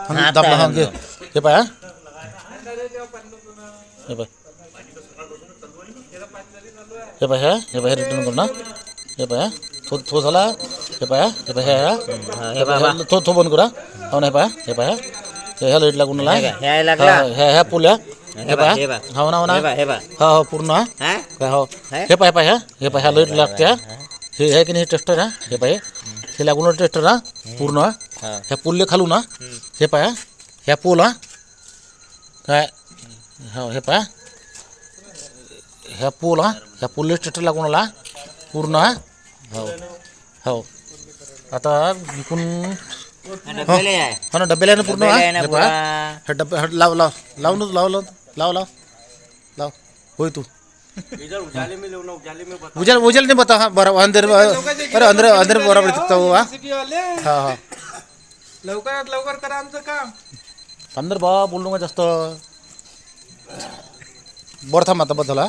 दाबला हा घे हे पाय हा हे पाय हे पाय हे पाय रिटर्न कर ना हे पाय थो झाला हे पाय हे पाय हे पाय थो बंद करा हो ना हे पाय ह्या लाईट लागून ह्या पुल्या हे पाय हो ना हो ना हा हो पूर्ण हा हो हे पाय पाय हे पाय ह्या लाईट लागते हे आहे की नाही टेस्टर हा हे पाय हे लागून टेस्टर हा पूर्ण ह्या पुल्ले खालू ना हे पाय ह्या पोल हा काय हो हे पाय ह्या पोल हा ह्या पुल्ले टेस्टर लागून आला पूर्ण हा हो हो आता विकून हो ना डब्याला ना पूर्ण हे पाय हे डब्बे लाव लाव लाव ना लाव लाव लाव लाव लाव होय तू उजल उजल नहीं बता हाँ बराबर अंदर अरे अंदर अंदर बराबर दिखता हुआ हाँ हाँ लवकरात लवकर करा आमचं काम अंदर बा बोलू नका जास्त बरं थांब आता बस झाला